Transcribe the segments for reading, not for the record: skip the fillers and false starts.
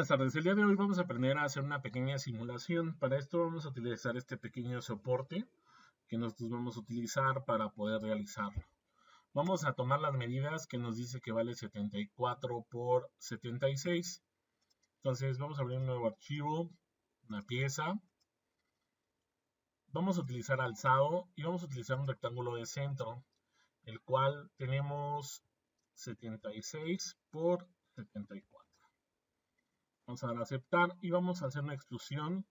Buenas tardes, el día de hoy vamos a aprender a hacer una pequeña simulación. Para esto vamos a utilizar este pequeño soporte que nosotros vamos a utilizar para poder realizarlo. Vamos a tomar las medidas que nos dice que vale 74 por 76. Entonces vamos a abrir un nuevo archivo, una pieza. Vamos a utilizar alzado y vamos a utilizar un rectángulo de centro, el cual tenemos 76 por 74. Vamos a dar a aceptar y vamos a hacer una extrusión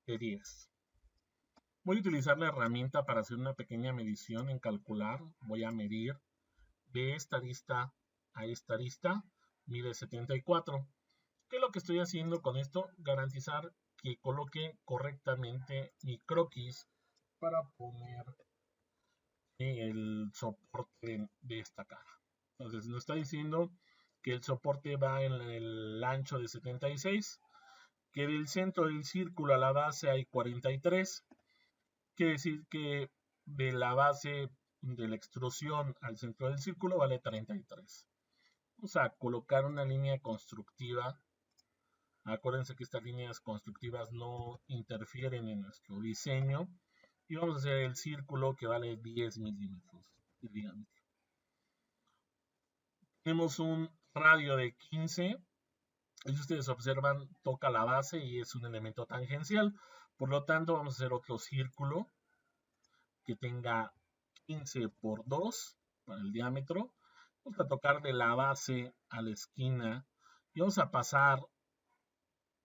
de 10. Voy a utilizar la herramienta para hacer una pequeña medición en calcular. Voy a medir de esta arista a esta arista, mide 74. ¿Qué es lo que estoy haciendo con esto? Garantizar que coloque correctamente mi croquis para poner el soporte de esta cara. Entonces nos está diciendo que el soporte va en el ancho de 76, que del centro del círculo a la base hay 43, quiere decir que de la base de la extrusión al centro del círculo vale 33. Vamos a colocar una línea constructiva. Acuérdense que estas líneas constructivas no interfieren en nuestro diseño. Y vamos a hacer el círculo que vale 10 milímetros de diámetro. Tenemos un radio de 15. Si ustedes observan, toca la base y es un elemento tangencial. Por lo tanto, vamos a hacer otro círculo que tenga 15 por 2 para el diámetro. Vamos a tocar de la base a la esquina y vamos a pasar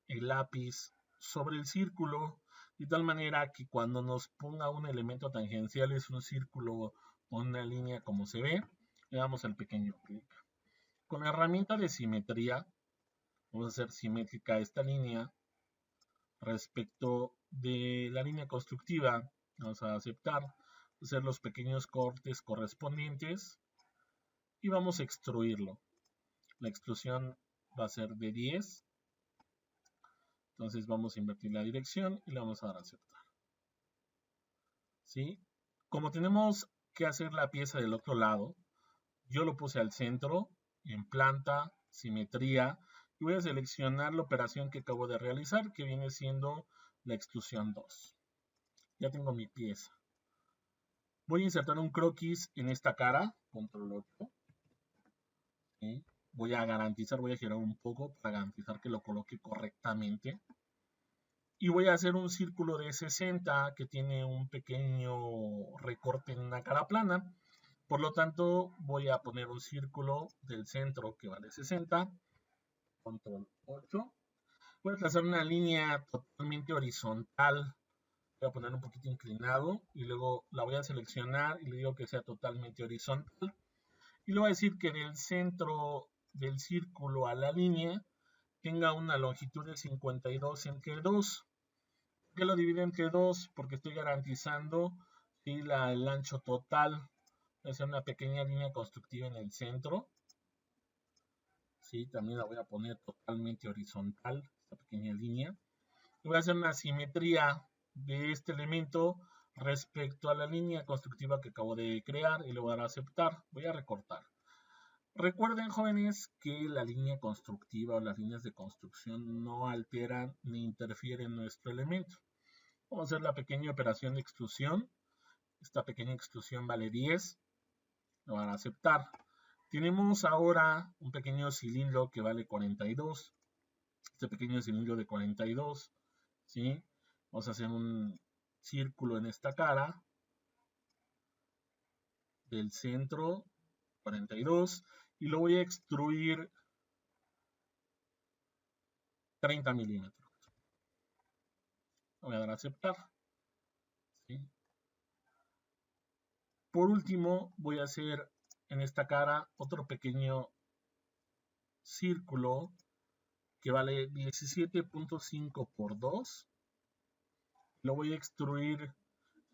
el lápiz sobre el círculo de tal manera que cuando nos ponga un elemento tangencial es un círculo o una línea como se ve. Le damos el pequeño clic. Con la herramienta de simetría vamos a hacer simétrica esta línea respecto de la línea constructiva. Vamos a aceptar, hacer los pequeños cortes correspondientes y vamos a extruirlo. La extrusión va a ser de 10. Entonces vamos a invertir la dirección y le vamos a dar a aceptar. ¿Sí? Como tenemos que hacer la pieza del otro lado, yo lo puse al centro, en planta, simetría, y voy a seleccionar la operación que acabo de realizar, que viene siendo la extrusión 2. Ya tengo mi pieza. Voy a insertar un croquis en esta cara, control 8. ¿Sí? Voy a girar un poco para garantizar que lo coloque correctamente. Y voy a hacer un círculo de 60 que tiene un pequeño recorte en una cara plana. Por lo tanto, voy a poner un círculo del centro que vale 60. Control 8. Voy a trazar una línea totalmente horizontal. Voy a poner un poquito inclinado y luego la voy a seleccionar y le digo que sea totalmente horizontal. Y le voy a decir que del centro del círculo a la línea tenga una longitud de 52 entre 2. ¿Por qué lo divido entre 2? Porque estoy garantizando el ancho total. Voy a hacer una pequeña línea constructiva en el centro. ¿Sí? También la voy a poner totalmente horizontal, esta pequeña línea. Y voy a hacer una simetría de este elemento respecto a la línea constructiva que acabo de crear y le voy a dar a aceptar. Voy a recortar. Recuerden, jóvenes, que la línea constructiva o las líneas de construcción no alteran ni interfieren en nuestro elemento. Vamos a hacer la pequeña operación de extrusión. Esta pequeña extrusión vale 10. Le voy a dar a aceptar. Tenemos ahora un pequeño cilindro que vale 42. Este pequeño cilindro de 42, ¿sí? Vamos a hacer un círculo en esta cara. Del centro, 42. Y lo voy a extruir 30 milímetros. Voy a dar a aceptar. ¿Sí? Por último, voy a hacer en esta cara otro pequeño círculo que vale 17.5 por 2. Lo voy a extruir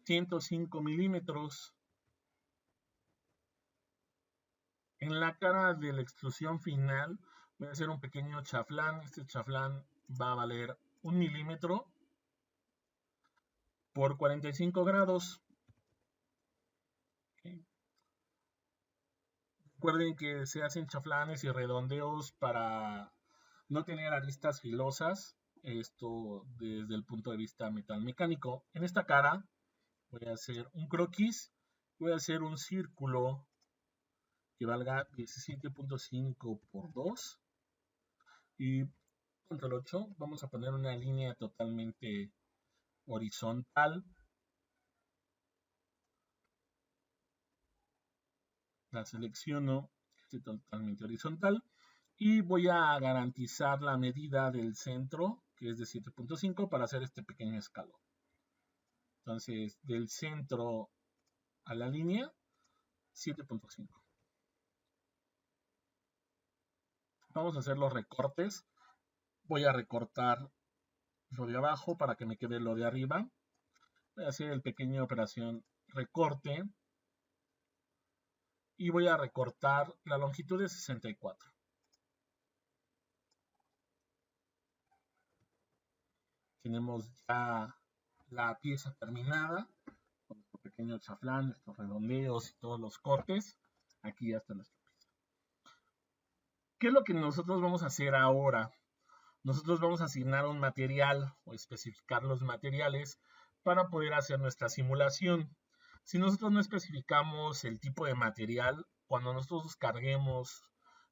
105 milímetros. En la cara de la extrusión final voy a hacer un pequeño chaflán. Este chaflán va a valer 1 milímetro por 45 grados. Okay. Recuerden que se hacen chaflanes y redondeos para no tener aristas filosas, esto desde el punto de vista metalmecánico. En esta cara voy a hacer un croquis, voy a hacer un círculo que valga 17.5 por 2 y control 8, vamos a poner una línea totalmente horizontal. La selecciono, esté totalmente horizontal y voy a garantizar la medida del centro, que es de 7.5, para hacer este pequeño escalón. Entonces, del centro a la línea, 7.5. Vamos a hacer los recortes. Voy a recortar lo de abajo para que me quede lo de arriba. Voy a hacer el pequeño operación recorte. Y voy a recortar la longitud de 64. Tenemos ya la pieza terminada, con nuestro pequeño chaflán, estos redondeos y todos los cortes. Aquí ya está nuestra pieza. ¿Qué es lo que nosotros vamos a hacer ahora? Nosotros vamos a asignar un material o especificar los materiales para poder hacer nuestra simulación. Si nosotros no especificamos el tipo de material, cuando nosotros carguemos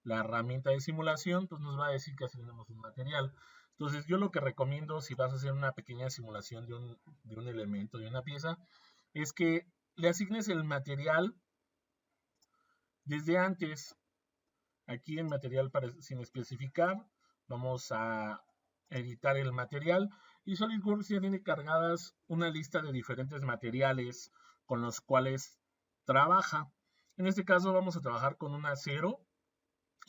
la herramienta de simulación, pues nos va a decir que asignemos un material. Entonces yo lo que recomiendo si vas a hacer una pequeña simulación de un elemento, de una pieza, es que le asignes el material desde antes. Aquí en material sin especificar, vamos a editar el material y SolidWorks ya tiene cargadas una lista de diferentes materiales con los cuales trabaja. En este caso vamos a trabajar con un acero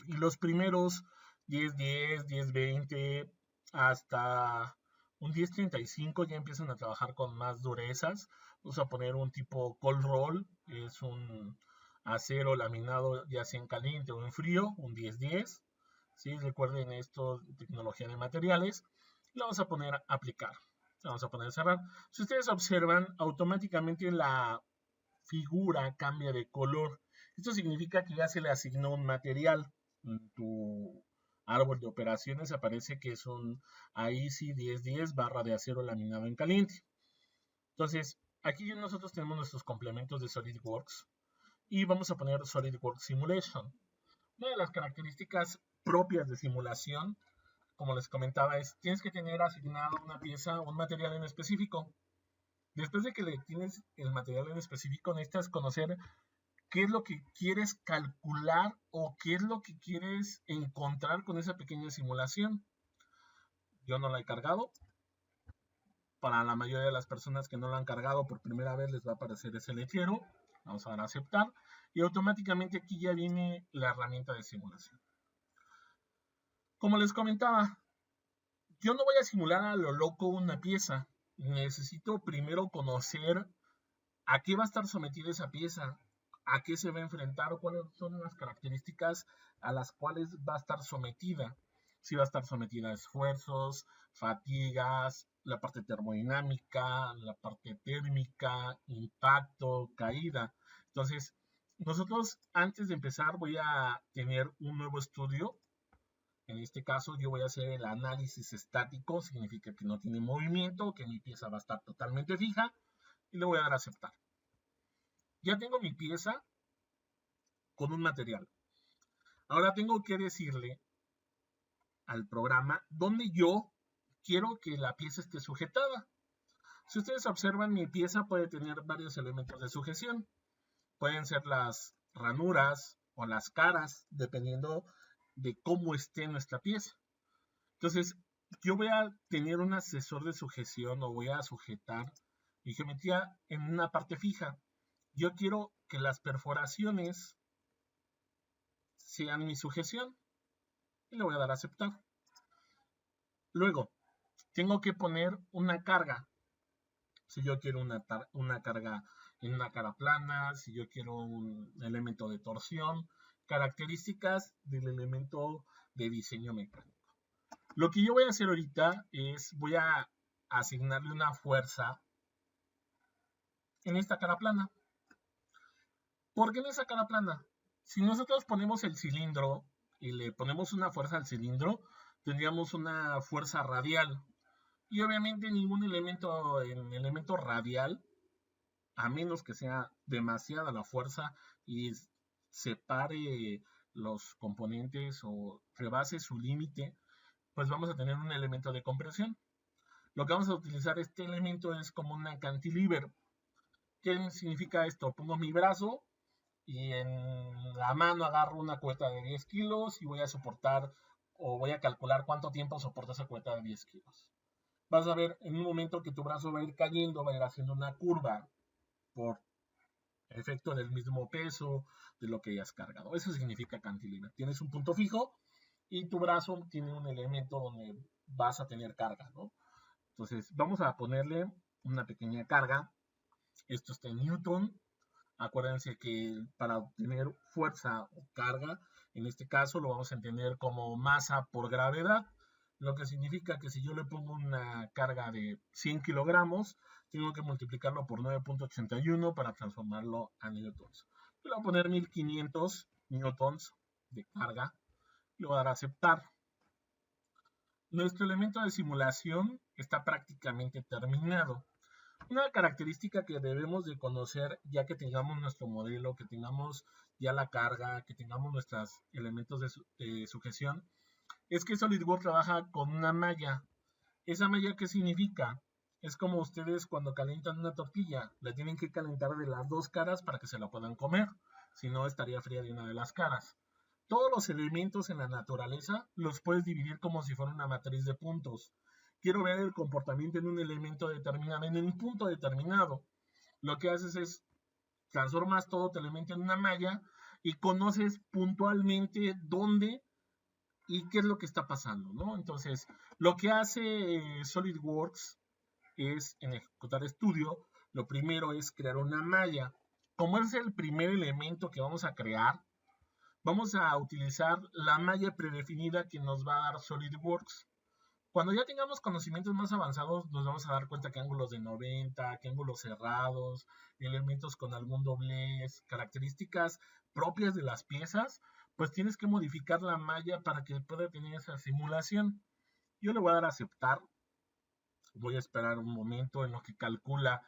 y los primeros 10-10, 10-20 hasta un 10-35 ya empiezan a trabajar con más durezas. Vamos a poner un tipo cold roll, es un acero laminado ya sea en caliente o en frío, un 10-10. ¿Sí? Recuerden esto, tecnología de materiales. Lo vamos a poner a aplicar. Lo vamos a poner a cerrar. Si ustedes observan, automáticamente la figura cambia de color. Esto significa que ya se le asignó un material. En tu árbol de operaciones aparece que es un AISI 1010 barra de acero laminado en caliente. Entonces, aquí nosotros tenemos nuestros complementos de SolidWorks y vamos a poner SolidWorks Simulation. Una de las características propias de simulación, como les comentaba, es tienes que tener asignado una pieza, un material en específico. Después de que le tienes el material en específico, necesitas conocer qué es lo que quieres calcular o qué es lo que quieres encontrar con esa pequeña simulación. Yo no la he cargado. Para la mayoría de las personas que no la han cargado por primera vez les va a aparecer ese letrero. Vamos a dar a aceptar y automáticamente aquí ya viene la herramienta de simulación. Como les comentaba, yo no voy a simular a lo loco una pieza. Necesito primero conocer a qué va a estar sometida esa pieza, a qué se va a enfrentar o cuáles son las características a las cuales va a estar sometida. Si va a estar sometida a esfuerzos, fatigas, la parte termodinámica, la parte térmica, impacto, caída. Entonces, nosotros antes de empezar voy a tener un nuevo estudio. En este caso yo voy a hacer el análisis estático, significa que no tiene movimiento, que mi pieza va a estar totalmente fija y le voy a dar a aceptar. Ya tengo mi pieza con un material. Ahora tengo que decirle al programa dónde yo quiero que la pieza esté sujetada. Si ustedes observan, mi pieza puede tener varios elementos de sujeción. Pueden ser las ranuras o las caras, dependiendo de cómo esté nuestra pieza. Entonces, yo voy a tener un asesor de sujeción o voy a sujetar mi geometría en una parte fija. Yo quiero que las perforaciones sean mi sujeción y le voy a dar a aceptar. Luego, tengo que poner una carga. Si yo quiero una carga en una cara plana, si yo quiero un elemento de torsión, características del elemento de diseño mecánico. Lo que yo voy a hacer ahorita es, voy a asignarle una fuerza en esta cara plana. ¿Por qué en esa cara plana? Si nosotros ponemos el cilindro y le ponemos una fuerza al cilindro, tendríamos una fuerza radial. Y obviamente ningún elemento radial, a menos que sea demasiada la fuerza y separe los componentes o rebase su límite, pues vamos a tener un elemento de compresión. Lo que vamos a utilizar este elemento es como un cantilever. ¿Qué significa esto? Pongo mi brazo y en la mano agarro una cubeta de 10 kilos y voy a soportar o voy a calcular cuánto tiempo soporta esa cubeta de 10 kilos. Vas a ver en un momento que tu brazo va a ir cayendo, va a ir haciendo una curva por efecto del mismo peso de lo que hayas cargado. Eso significa cantilever. Tienes un punto fijo y tu brazo tiene un elemento donde vas a tener carga, ¿no? Entonces vamos a ponerle una pequeña carga. Esto está en Newton. Acuérdense que para obtener fuerza o carga, en este caso lo vamos a entender como masa por gravedad, lo que significa que si yo le pongo una carga de 100 kilogramos, tengo que multiplicarlo por 9.81 para transformarlo a newtons. Le voy a poner 1500 newtons de carga, le voy a dar a aceptar. Nuestro elemento de simulación está prácticamente terminado. Una característica que debemos de conocer ya que tengamos nuestro modelo, que tengamos ya la carga, que tengamos nuestros elementos de sujeción, es que SolidWorks trabaja con una malla. ¿Esa malla qué significa? Es como ustedes cuando calientan una tortilla, la tienen que calentar de las dos caras para que se la puedan comer, si no estaría fría de una de las caras. Todos los elementos en la naturaleza los puedes dividir como si fuera una matriz de puntos. Quiero ver el comportamiento en un elemento determinado, en un punto determinado. Lo que haces es transformas todo tu elemento en una malla y conoces puntualmente dónde y qué es lo que está pasando, ¿no? Entonces, lo que hace SolidWorks es, en Ejecutar Studio, lo primero es crear una malla. Como es el primer elemento que vamos a crear, vamos a utilizar la malla predefinida que nos va a dar SolidWorks. Cuando ya tengamos conocimientos más avanzados, nos vamos a dar cuenta que ángulos de 90, que ángulos cerrados, elementos con algún doblez, características propias de las piezas, pues tienes que modificar la malla para que pueda tener esa simulación. Yo le voy a dar a aceptar. Voy a esperar un momento en lo que calcula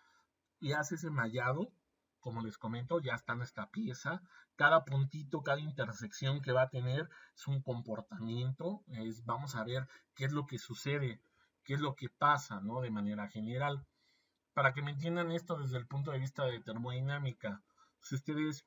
y hace ese mallado. Como les comento, ya está nuestra pieza. Cada puntito, cada intersección que va a tener es un comportamiento. Vamos a ver qué es lo que sucede, qué es lo que pasa, ¿no? De manera general. Para que me entiendan esto desde el punto de vista de termodinámica, si ustedes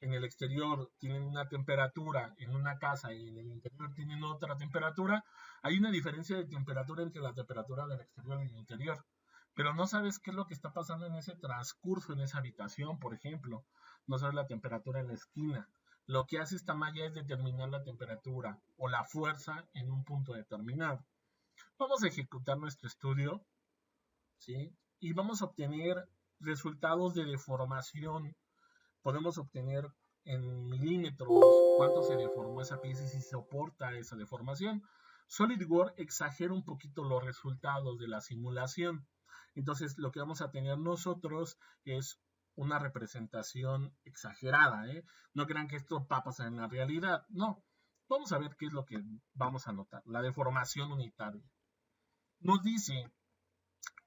en el exterior tienen una temperatura en una casa y en el interior tienen otra temperatura, hay una diferencia de temperatura entre la temperatura del exterior y el interior. Pero no sabes qué es lo que está pasando en ese transcurso, en esa habitación, por ejemplo. No sabes la temperatura en la esquina. Lo que hace esta malla es determinar la temperatura o la fuerza en un punto determinado. Vamos a ejecutar nuestro estudio, ¿sí? Y vamos a obtener resultados de deformación. Podemos obtener en milímetros cuánto se deformó esa pieza y si soporta esa deformación. SolidWorks exagera un poquito los resultados de la simulación. Entonces lo que vamos a tener nosotros es una representación exagerada, ¿eh? No crean que esto va a pasar en la realidad, no. Vamos a ver qué es lo que vamos a notar. La deformación unitaria. Nos dice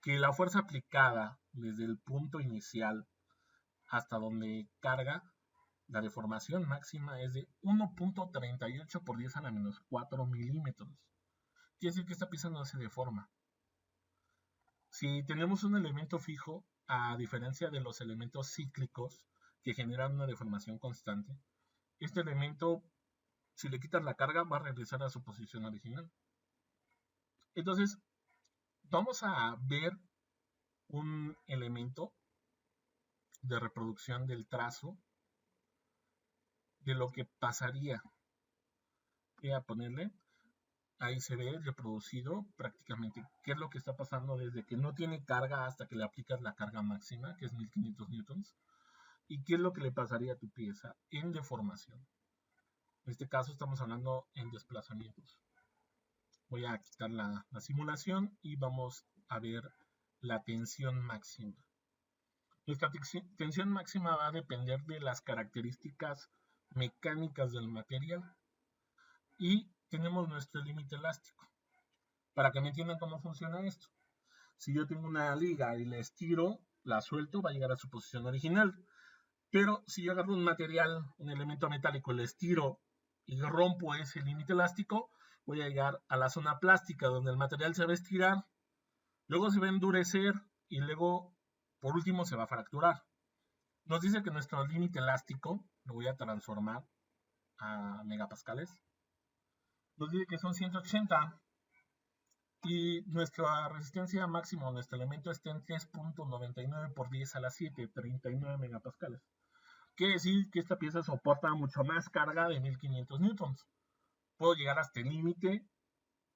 que la fuerza aplicada desde el punto inicial hasta donde carga, la deformación máxima es de 1.38 por 10 a la menos 4 milímetros. Quiere decir que esta pieza no se deforma. Si tenemos un elemento fijo, a diferencia de los elementos cíclicos que generan una deformación constante, este elemento, si le quitas la carga, va a regresar a su posición original. Entonces, vamos a ver un elemento de reproducción del trazo de lo que pasaría. Voy a ponerle, ahí se ve reproducido prácticamente qué es lo que está pasando desde que no tiene carga hasta que le aplicas la carga máxima, que es 1500 newtons, y qué es lo que le pasaría a tu pieza en deformación. En este caso estamos hablando en desplazamientos. Voy a quitar la simulación y vamos a ver la tensión máxima. Nuestra tensión máxima va a depender de las características mecánicas del material y tenemos nuestro límite elástico. Para que me entiendan cómo funciona esto. Si yo tengo una liga y la estiro, la suelto, va a llegar a su posición original. Pero si yo agarro un material, un elemento metálico, le estiro y rompo ese límite elástico, voy a llegar a la zona plástica donde el material se va a estirar, luego se va a endurecer y luego, por último, se va a fracturar. Nos dice que nuestro límite elástico, lo voy a transformar a megapascales, nos dice que son 180 y nuestra resistencia máxima, nuestro elemento está en 3.99 por 10 a la 7, 39 megapascales. Quiere decir que esta pieza soporta mucho más carga de 1500 newtons. Puedo llegar hasta el límite,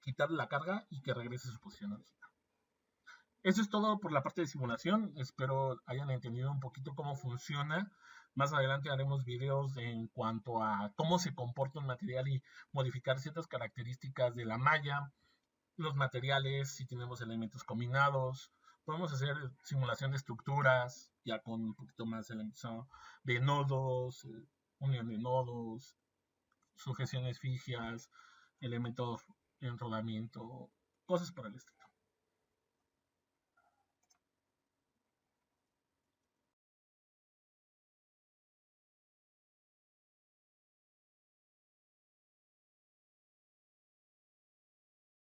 quitarle la carga y que regrese a su posición original. Eso es todo por la parte de simulación. Espero hayan entendido un poquito cómo funciona. Más adelante haremos videos en cuanto a cómo se comporta un material y modificar ciertas características de la malla, los materiales, si tenemos elementos combinados. Podemos hacer simulación de estructuras, ya con un poquito más de nodos, unión de nodos, sujeciones fijas, elementos en rodamiento, cosas por el estilo.